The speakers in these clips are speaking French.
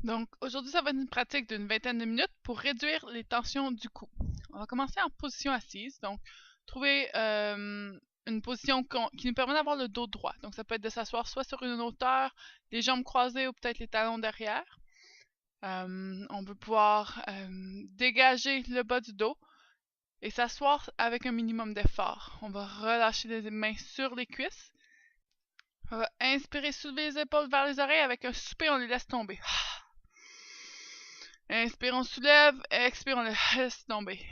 Donc, aujourd'hui, ça va être une pratique d'une vingtaine de minutes pour réduire les tensions du cou. On va commencer en position assise. Donc, trouver une position qui nous permet d'avoir le dos droit. Donc, ça peut être de s'asseoir soit sur une hauteur, les jambes croisées ou peut-être les talons derrière. On peut pouvoir dégager le bas du dos et s'asseoir avec un minimum d'effort. On va relâcher les mains sur les cuisses. On va inspirer, soulever les épaules vers les oreilles. Avec un soupir, on les laisse tomber. Inspire, on soulève. Expire, on laisse tomber.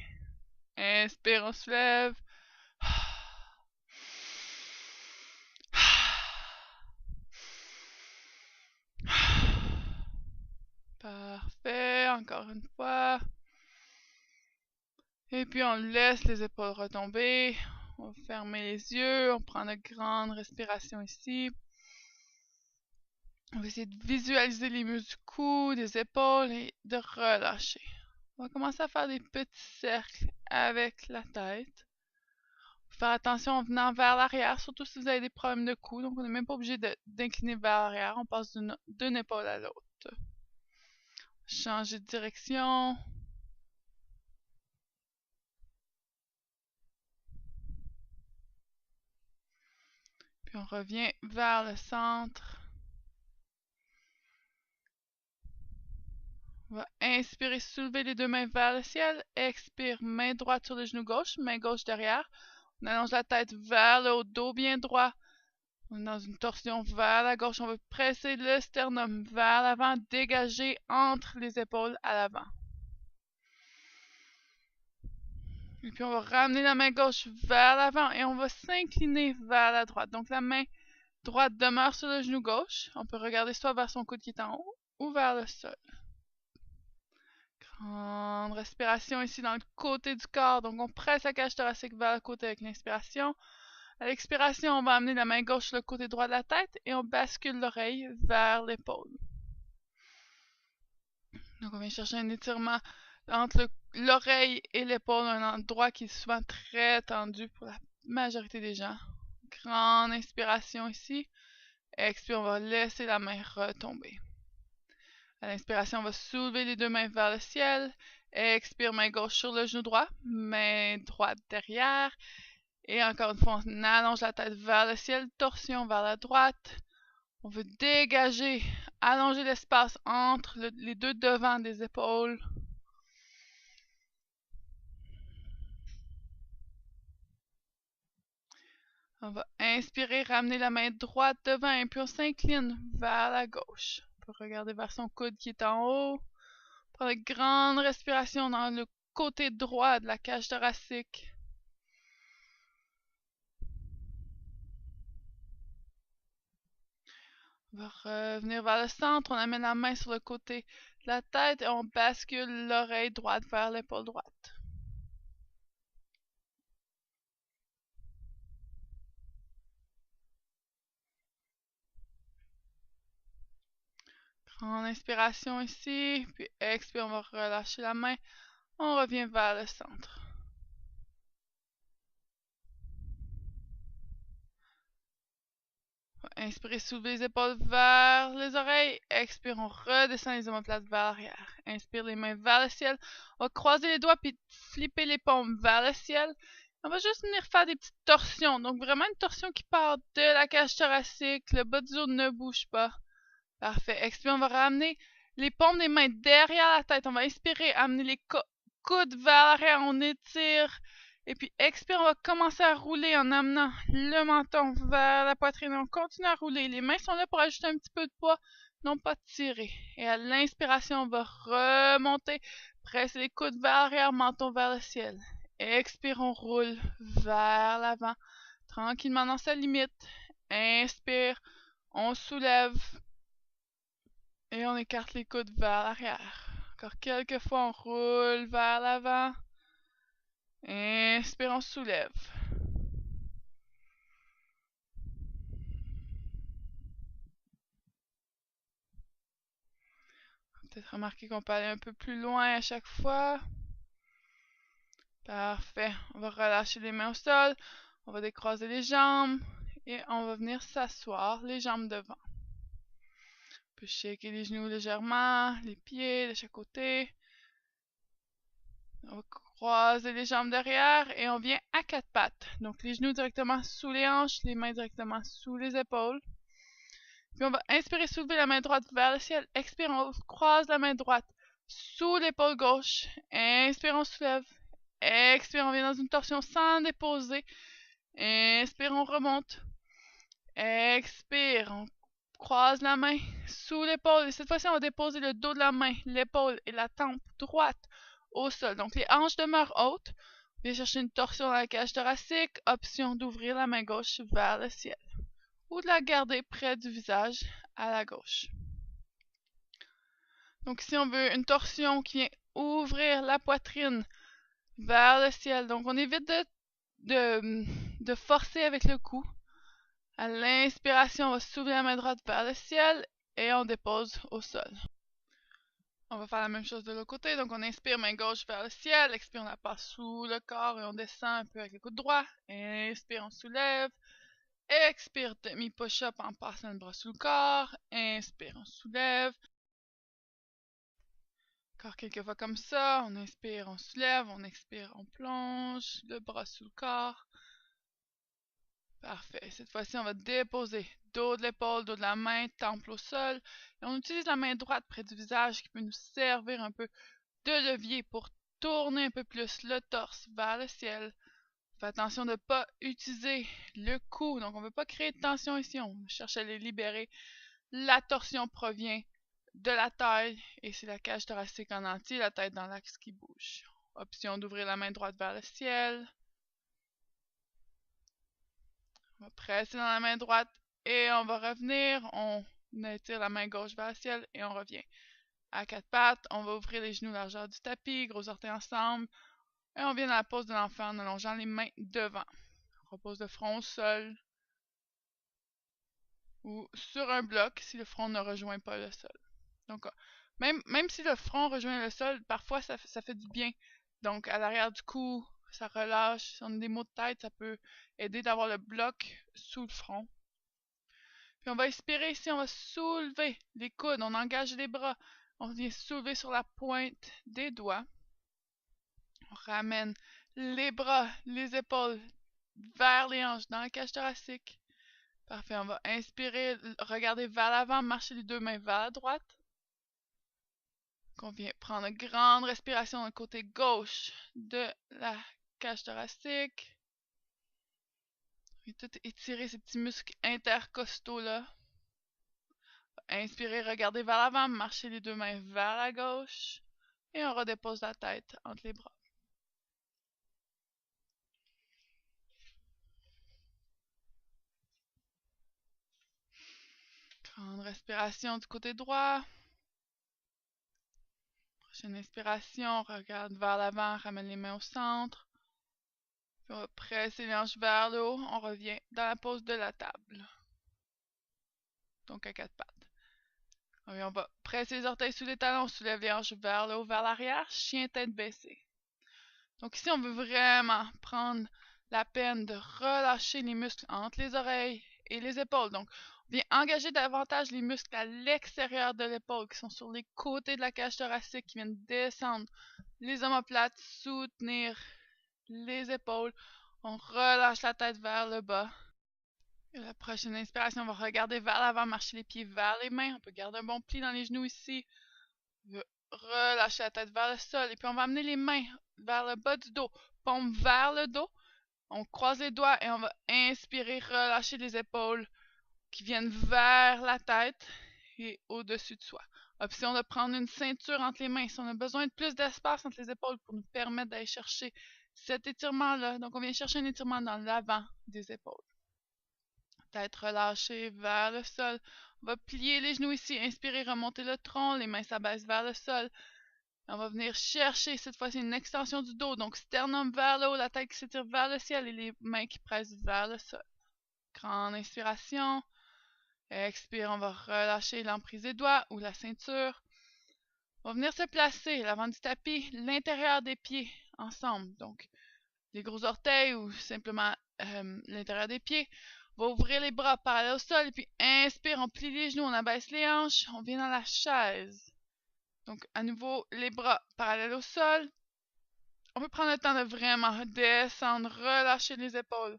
Inspire, on soulève. Parfait. Encore une fois. Et puis on laisse les épaules retomber. On va fermer les yeux. On prend de grandes respirations ici. On va essayer de visualiser les muscles du cou, des épaules et de relâcher. On va commencer à faire des petits cercles avec la tête. Faire attention en venant vers l'arrière, surtout si vous avez des problèmes de cou. Donc, on n'est même pas obligé d'incliner vers l'arrière. On passe d'une épaule à l'autre. Changer de direction. Puis on revient vers le centre. On va inspirer, soulever les deux mains vers le ciel. Expire, main droite sur le genou gauche, main gauche derrière. On allonge la tête vers le haut, dos bien droit. On est dans une torsion vers la gauche. On veut presser le sternum vers l'avant, dégager entre les épaules à l'avant. Et puis on va ramener la main gauche vers l'avant et on va s'incliner vers la droite. Donc la main droite demeure sur le genou gauche. On peut regarder soit vers son coude qui est en haut ou vers le sol. Grande respiration ici dans le côté du corps. Donc on presse la cage thoracique vers le côté avec l'inspiration. À l'expiration, on va amener la main gauche sur le côté droit de la tête et on bascule l'oreille vers l'épaule. Donc on vient chercher un étirement entre l'oreille et l'épaule, un endroit qui est souvent très tendu pour la majorité des gens. Grande inspiration ici. Expire, on va laisser la main retomber. À l'inspiration, on va soulever les deux mains vers le ciel. Expire, main gauche sur le genou droit, main droite derrière. Et encore une fois, on allonge la tête vers le ciel, torsion vers la droite. On veut dégager, allonger l'espace entre les deux devants des épaules. On va inspirer, ramener la main droite devant et puis on s'incline vers la gauche. On peut regarder vers son coude qui est en haut. Prendre une grande respiration dans le côté droit de la cage thoracique. On va revenir vers le centre. On amène la main sur le côté de la tête et on bascule l'oreille droite vers l'épaule droite. Grande inspiration ici, puis expire, on va relâcher la main. On revient vers le centre. Inspirez, soulevez les épaules vers les oreilles. Expire, on redescend les omoplates vers l'arrière. Inspire, les mains vers le ciel. On va croiser les doigts puis flipper les paumes vers le ciel. On va juste venir faire des petites torsions. Donc vraiment une torsion qui part de la cage thoracique. Le bas du dos ne bouge pas. Parfait. Expire, on va ramener les paumes des mains derrière la tête. On va inspirer, amener les coudes vers l'arrière. On étire. Et puis expire, on va commencer à rouler en amenant le menton vers la poitrine. On continue à rouler. Les mains sont là pour ajouter un petit peu de poids, non pas tirer. Et à l'inspiration, on va remonter, presser les coudes vers l'arrière, menton vers le ciel. Expire, on roule vers l'avant, tranquillement dans sa limite. Inspire, on soulève et on écarte les coudes vers l'arrière. Encore quelques fois, on roule vers l'avant. Inspire, on soulève. Peut-être remarquer qu'on peut aller un peu plus loin à chaque fois. Parfait. On va relâcher les mains au sol. On va décroiser les jambes. Et on va venir s'asseoir, les jambes devant. peut shaker les genoux légèrement, les pieds de chaque côté. On va croiser les jambes derrière et on vient à quatre pattes. Donc les genoux directement sous les hanches, les mains directement sous les épaules. Puis on va inspirer, soulever la main droite vers le ciel. Expire, on croise la main droite sous l'épaule gauche. Inspire, on soulève. Expire, on vient dans une torsion sans déposer. Inspire, on remonte. Expire, on croise la main sous l'épaule. Et cette fois-ci, on va déposer le dos de la main, l'épaule et la tempe droite au sol. Donc les hanches demeurent hautes. On vient chercher une torsion dans la cage thoracique. Option d'ouvrir la main gauche vers le ciel. Ou de la garder près du visage à la gauche. Donc ici, on veut une torsion qui vient ouvrir la poitrine vers le ciel. Donc on évite de forcer avec le cou. À l'inspiration, on va soulever la main droite vers le ciel et on dépose au sol. On va faire la même chose de l'autre côté. Donc on inspire, main gauche vers le ciel. Expire, on la passe sous le corps et on descend un peu avec le coude droit. Inspire, on soulève. Expire, demi push-up en passant le bras sous le corps. Inspire, on soulève. Encore quelques fois comme ça. On inspire, on soulève. On expire, on plonge le bras sous le corps. Parfait. Cette fois-ci, on va déposer dos de l'épaule, dos de la main, temple au sol. Et on utilise la main droite près du visage qui peut nous servir un peu de levier pour tourner un peu plus le torse vers le ciel. Fais attention de ne pas utiliser le cou. Donc, on ne veut pas créer de tension ici. On cherche à les libérer. La torsion provient de la taille et c'est la cage thoracique en entier, la tête dans l'axe qui bouge. Option d'ouvrir la main droite vers le ciel. On va presser dans la main droite et on va revenir. On étire la main gauche vers le ciel et on revient. À quatre pattes, on va ouvrir les genoux largeur du tapis, gros orteils ensemble. Et on vient dans la pose de l'enfant en allongeant les mains devant. On repose le front au sol ou sur un bloc si le front ne rejoint pas le sol. Donc, même si le front rejoint le sol, parfois ça fait du bien. Donc, à l'arrière du cou, ça relâche. Si on a des maux de tête, ça peut aider d'avoir le bloc sous le front. Puis on va expirer ici, on va soulever les coudes, on engage les bras. On vient soulever sur la pointe des doigts. On ramène les bras, les épaules vers les hanches dans la cage thoracique. Parfait, on va inspirer, regarder vers l'avant, marcher les deux mains vers la droite. On vient prendre une grande respiration dans le côté gauche de la cage thoracique. On vient tout étirer ces petits muscles intercostaux-là. Inspirez, regardez vers l'avant, marchez les deux mains vers la gauche. Et on redépose la tête entre les bras. Grande respiration du côté droit. Prochaine inspiration, regarde vers l'avant, ramène les mains au centre. Puis on va presser les hanches vers le haut. On revient dans la pose de la table. Donc à quatre pattes. On va presser les orteils sous les talons, on soulève les hanches vers le haut, vers l'arrière, chien tête baissée. Donc ici, on veut vraiment prendre la peine de relâcher les muscles entre les oreilles et les épaules. Donc, on vient engager davantage les muscles à l'extérieur de l'épaule, qui sont sur les côtés de la cage thoracique, qui viennent descendre les omoplates, soutenir les épaules. On relâche la tête vers le bas. Et la prochaine inspiration, on va regarder vers l'avant, marcher les pieds vers les mains. On peut garder un bon pli dans les genoux ici. On va relâcher la tête vers le sol. Et puis on va amener les mains vers le bas du dos. Paume vers le dos. On croise les doigts et on va inspirer, relâcher les épaules qui viennent vers la tête et au-dessus de soi. Option de prendre une ceinture entre les mains. Si on a besoin de plus d'espace entre les épaules pour nous permettre d'aller chercher cet étirement-là. Donc on vient chercher un étirement dans l'avant des épaules. Tête relâchée vers le sol. On va plier les genoux ici. Inspirez, remonter le tronc. Les mains s'abaissent vers le sol. On va venir chercher cette fois-ci une extension du dos. Donc sternum vers le haut, la tête qui s'étire vers le ciel et les mains qui pressent vers le sol. Grande inspiration. Expire, on va relâcher l'emprise des doigts ou la ceinture. On va venir se placer l'avant du tapis, l'intérieur des pieds ensemble. Donc les gros orteils ou simplement l'intérieur des pieds. On va ouvrir les bras parallèles au sol, et puis inspire, on plie les genoux, on abaisse les hanches, on vient dans la chaise. Donc, à nouveau, les bras parallèles au sol. On peut prendre le temps de vraiment descendre, relâcher les épaules.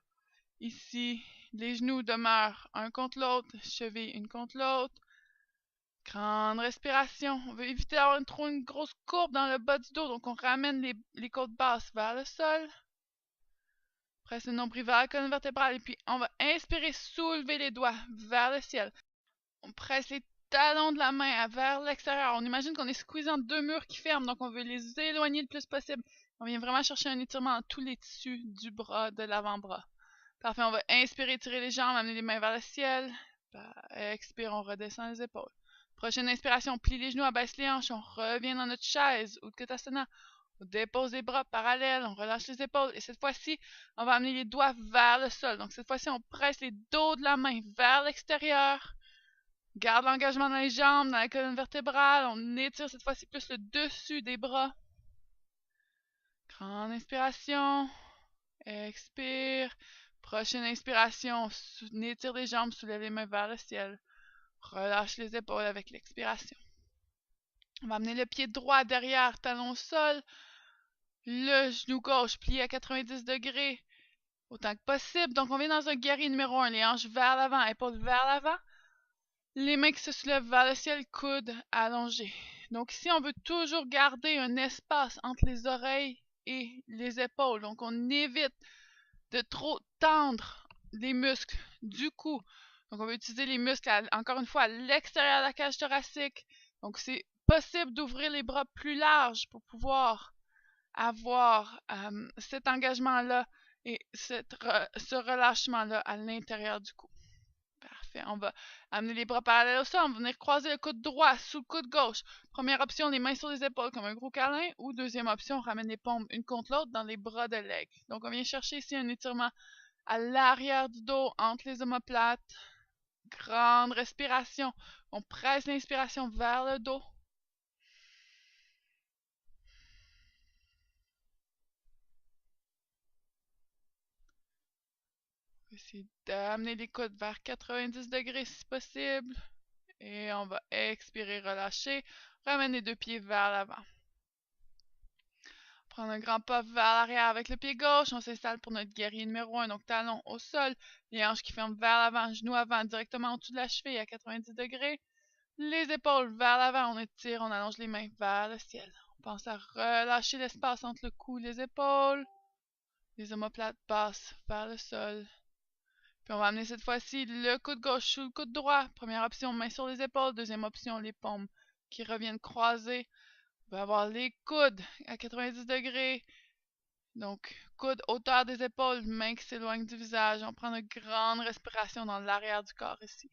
Ici, les genoux demeurent un contre l'autre, cheville une contre l'autre. Grande respiration. On veut éviter d'avoir une grosse courbe dans le bas du dos, donc on ramène les côtes basses vers le sol. Presse le nombril vers la colonne vertébrale, et puis on va inspirer, soulever les doigts vers le ciel. On presse les talons de la main vers l'extérieur. On imagine qu'on est squeezé entre deux murs qui ferment, donc on veut les éloigner le plus possible. On vient vraiment chercher un étirement dans tous les tissus du bras, de l'avant-bras. Parfait, on va inspirer, tirer les jambes, amener les mains vers le ciel. Expire, on redescend les épaules. Prochaine inspiration, on plie les genoux, abaisse les hanches, on revient dans notre chaise, Utkatasana. On dépose les bras parallèles, on relâche les épaules. Et cette fois-ci, on va amener les doigts vers le sol. Donc cette fois-ci, on presse les dos de la main vers l'extérieur. Garde l'engagement dans les jambes, dans la colonne vertébrale. On étire cette fois-ci plus le dessus des bras. Grande inspiration. Expire. Prochaine inspiration, on étire les jambes, soulève les mains vers le ciel. Relâche les épaules avec l'expiration. On va amener le pied droit derrière, talon au sol. Le genou gauche plié à 90 degrés autant que possible. Donc, on vient dans un guerrier numéro 1. Les hanches vers l'avant, épaules vers l'avant. Les mains qui se soulèvent vers le ciel, coudes allongés. Donc ici, on veut toujours garder un espace entre les oreilles et les épaules. Donc, on évite de trop tendre les muscles du cou. Donc, on va utiliser les muscles, encore une fois, à l'extérieur de la cage thoracique. Donc, c'est possible d'ouvrir les bras plus larges pour pouvoir avoir cet engagement-là et ce relâchement-là à l'intérieur du cou. Parfait. On va amener les bras parallèles au sol. On va venir croiser le coude droit sous le coude gauche. Première option, les mains sur les épaules comme un gros câlin. Ou deuxième option, on ramène les paumes une contre l'autre dans les bras de l'aigle. Donc, on vient chercher ici un étirement à l'arrière du dos, entre les omoplates. Grande respiration. On presse l'inspiration vers le dos. On va essayer d'amener les coudes vers 90 degrés si possible. Et on va expirer, relâcher. Ramène les deux pieds vers l'avant. Prendre un grand pas vers l'arrière avec le pied gauche. On s'installe pour notre guerrier numéro 1. Donc, talons au sol. Les hanches qui ferment vers l'avant. Genoux avant directement au-dessus de la cheville à 90 degrés. Les épaules vers l'avant. On étire, on allonge les mains vers le ciel. On pense à relâcher l'espace entre le cou et les épaules. Les omoplates passent vers le sol. Puis on va amener cette fois-ci le coude gauche sous le coude droit. Première option, main sur les épaules. Deuxième option, les paumes qui reviennent croisées. On va avoir les coudes à 90 degrés. Donc, coude hauteur des épaules, mains qui s'éloignent du visage. On prend une grande respiration dans l'arrière du corps ici.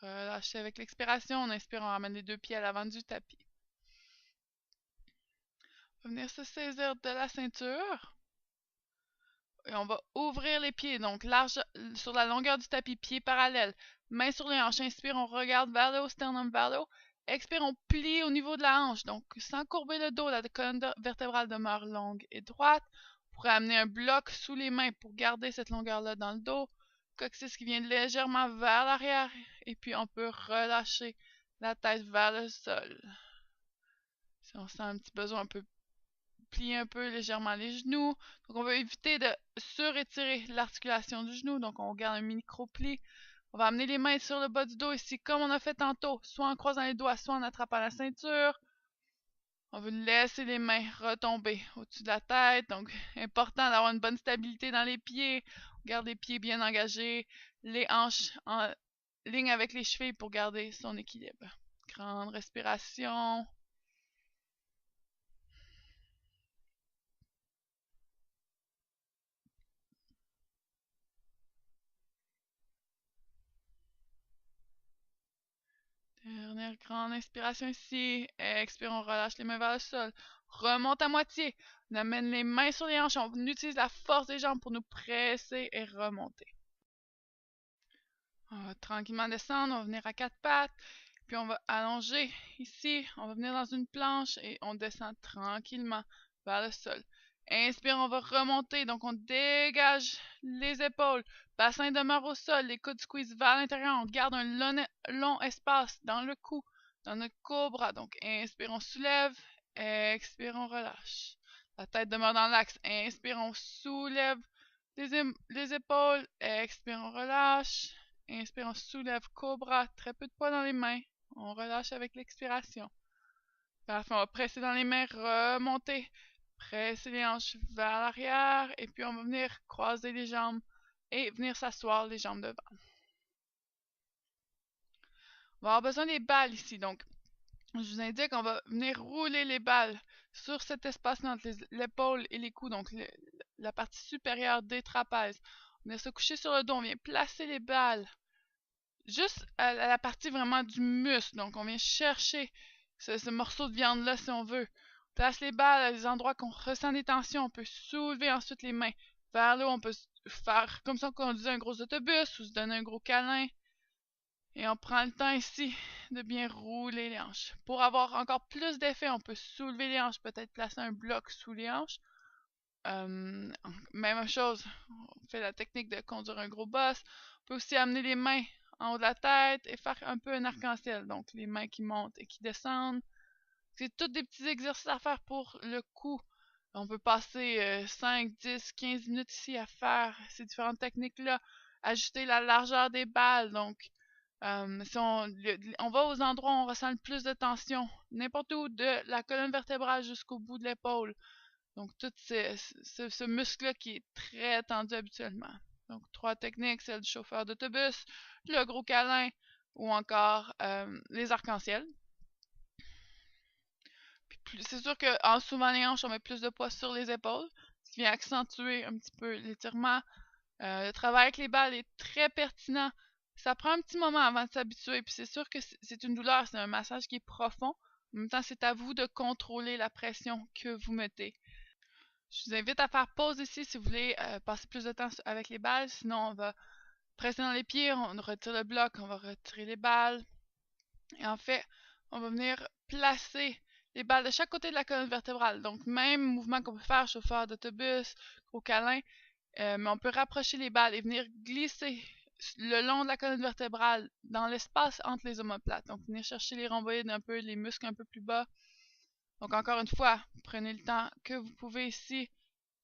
Relâchez avec l'expiration. On inspire, on ramène les deux pieds à l'avant du tapis. On va venir se saisir de la ceinture. Et on va ouvrir les pieds, donc large sur la longueur du tapis, pieds parallèles, mains sur les hanches. Inspire, on regarde vers le haut, sternum vers le haut. Expire, on plie au niveau de la hanche, donc sans courber le dos, la colonne vertébrale demeure longue et droite. On pourrait amener un bloc sous les mains pour garder cette longueur-là dans le dos. Coccyx qui vient légèrement vers l'arrière, et puis on peut relâcher la tête vers le sol. Si on sent un petit besoin, on peut plier un peu légèrement les genoux. Donc, on va éviter de surétirer l'articulation du genou. Donc, on garde un micro-pli. On va amener les mains sur le bas du dos ici, comme on a fait tantôt, soit en croisant les doigts, soit en attrapant la ceinture. On veut laisser les mains retomber au-dessus de la tête. Donc, important d'avoir une bonne stabilité dans les pieds. On garde les pieds bien engagés, les hanches en ligne avec les chevilles pour garder son équilibre. Grande respiration. Dernière grande inspiration ici. Expire, on relâche les mains vers le sol. Remonte à moitié. On amène les mains sur les hanches. On utilise la force des jambes pour nous presser et remonter. On va tranquillement descendre, on va venir à quatre pattes, puis on va allonger ici, on va venir dans une planche et on descend tranquillement vers le sol. Inspire, on va remonter, donc on dégage les épaules, bassin demeure au sol, les coudes squeeze vers l'intérieur, on garde un long espace dans le cou, dans notre cobra. Donc inspire, on soulève, expire, on relâche. La tête demeure dans l'axe, inspire, on soulève les épaules, expire, on relâche. Inspire, on soulève, cobra, très peu de poids dans les mains. On relâche avec l'expiration. Parfait, on va presser dans les mains, remonter, presser les hanches vers l'arrière, et puis on va venir croiser les jambes et venir s'asseoir les jambes devant. On va avoir besoin des balles ici, donc je vous indique, on va venir rouler les balles sur cet espace entre l'épaule et les coudes, donc la partie supérieure des trapèzes. On vient se coucher sur le dos, on vient placer les balles juste à la partie vraiment du muscle. Donc, on vient chercher ce morceau de viande-là, si on veut. On place les balles à des endroits qu'on ressent des tensions. On peut soulever ensuite les mains vers le haut. On peut faire comme ça on conduisait un gros autobus ou se donner un gros câlin. Et on prend le temps ici de bien rouler les hanches. Pour avoir encore plus d'effet, on peut soulever les hanches, peut-être placer un bloc sous les hanches. Même chose, on fait la technique de conduire un gros boss. On peut aussi amener les mains en haut de la tête et faire un peu un arc-en-ciel. Donc les mains qui montent et qui descendent. C'est tous des petits exercices à faire pour le cou. On peut passer 5, 10, 15 minutes ici à faire ces différentes techniques-là. Ajuster la largeur des balles. Donc, si on va aux endroits où on ressent le plus de tension, n'importe où, de la colonne vertébrale jusqu'au bout de l'épaule. Donc, tout ce muscle-là qui est très tendu habituellement. Donc, 3 techniques, celle du chauffeur d'autobus, le gros câlin ou encore les arcs-en-ciel. C'est sûr qu'en soulevant les hanches, on met plus de poids sur les épaules, ce qui vient accentuer un petit peu l'étirement. Le travail avec les balles est très pertinent. Ça prend un petit moment avant de s'habituer, puis c'est sûr que c'est une douleur, c'est un massage qui est profond. En même temps, c'est à vous de contrôler la pression que vous mettez. Je vous invite à faire pause ici si vous voulez passer plus de temps avec les balles. Sinon, on va presser dans les pieds, on retire le bloc, on va retirer les balles. Et en fait, on va venir placer les balles de chaque côté de la colonne vertébrale. Donc, même mouvement qu'on peut faire, chauffeur d'autobus, gros câlin, mais on peut rapprocher les balles et venir glisser le long de la colonne vertébrale dans l'espace entre les omoplates. Donc, venir chercher les rhomboïdes un peu, les muscles un peu plus bas. Donc, encore une fois, prenez le temps que vous pouvez ici.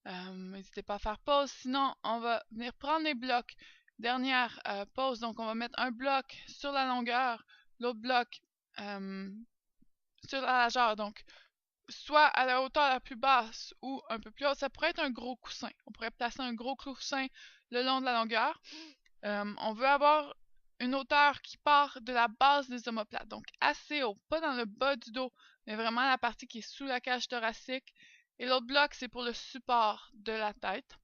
N'hésitez pas à faire pause. Sinon, on va venir prendre les blocs. Dernière pause. Donc, on va mettre un bloc sur la longueur, l'autre bloc sur la largeur. Donc, soit à la hauteur la plus basse ou un peu plus haute. Ça pourrait être un gros coussin. On pourrait placer un gros coussin le long de la longueur. On veut avoir une hauteur qui part de la base des omoplates. Donc, assez haut. Pas dans le bas du dos, mais vraiment la partie qui est sous la cage thoracique. Et l'autre bloc, c'est pour le support de la tête.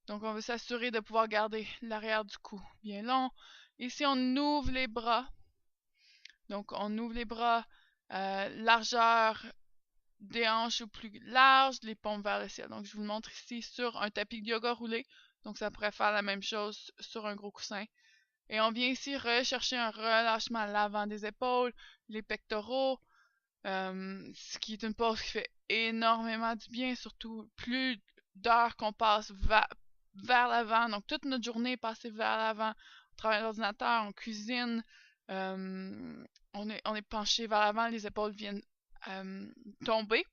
Donc, on veut s'assurer de pouvoir garder l'arrière du cou bien long. Ici, on ouvre les bras. Donc, on ouvre les bras, largeur des hanches ou plus large, les paumes vers le ciel. Donc, je vous le montre ici sur un tapis de yoga roulé. Donc, ça pourrait faire la même chose sur un gros coussin. Et on vient ici rechercher un relâchement à l'avant des épaules, les pectoraux, ce qui est une pause qui fait énormément du bien, surtout plus d'heures qu'on passe vers l'avant. Donc, toute notre journée est passée vers l'avant. On travaille à l'ordinateur, on cuisine, on est penché vers l'avant, les épaules viennent tomber.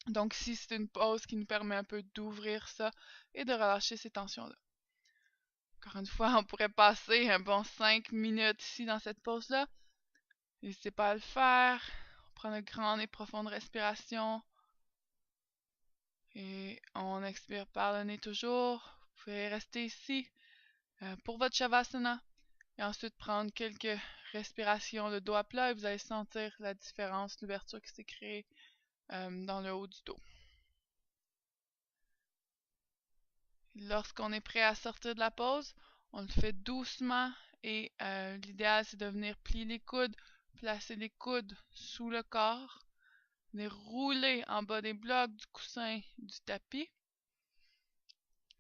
Donc, ici, c'est une pause qui nous permet un peu d'ouvrir ça et de relâcher ces tensions-là. Encore une fois, on pourrait passer un bon 5 minutes ici dans cette pause-là. N'hésitez pas à le faire. On prend une grande et profonde respiration. Et on expire par le nez toujours. Vous pouvez rester ici pour votre Shavasana. Et ensuite prendre quelques respirations de dos à plat et vous allez sentir la différence, l'ouverture qui s'est créée dans le haut du dos. Lorsqu'on est prêt à sortir de la pause, on le fait doucement et l'idéal c'est de venir plier les coudes, placer les coudes sous le corps, venir rouler en bas des blocs, du coussin, du tapis.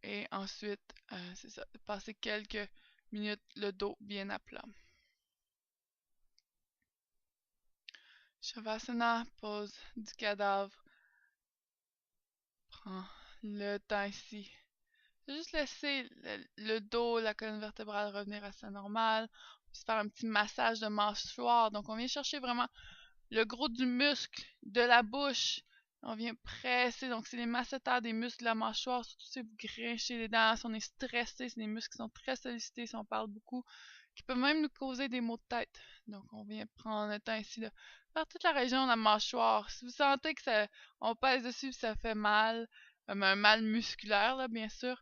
Et ensuite, c'est ça, passer quelques minutes le dos bien à plat. Shavasana, pose du cadavre. Prends le temps ici. Juste laisser le dos, la colonne vertébrale revenir à sa normale. On peut se faire un petit massage de mâchoire. Donc on vient chercher vraiment le gros du muscle de la bouche. On vient presser. Donc c'est les masséteurs des muscles de la mâchoire. Surtout si vous grinchez les dents, si on est stressé, c'est des muscles qui sont très sollicités, si on parle beaucoup, qui peuvent même nous causer des maux de tête. Donc on vient prendre le temps ici de faire toute la région de la mâchoire. Si vous sentez que on pèse dessus, ça fait mal, un mal musculaire, là, bien sûr.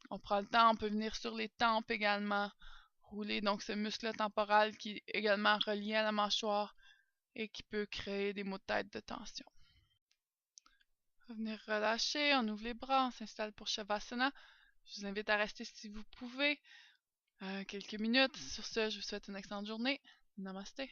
On prend le temps, on peut venir sur les tempes également, rouler donc ce muscle temporal qui est également relié à la mâchoire et qui peut créer des maux de tête de tension. Revenir relâcher, on ouvre les bras, on s'installe pour Shavasana. Je vous invite à rester si vous pouvez quelques minutes. Sur ce, je vous souhaite une excellente journée. Namasté.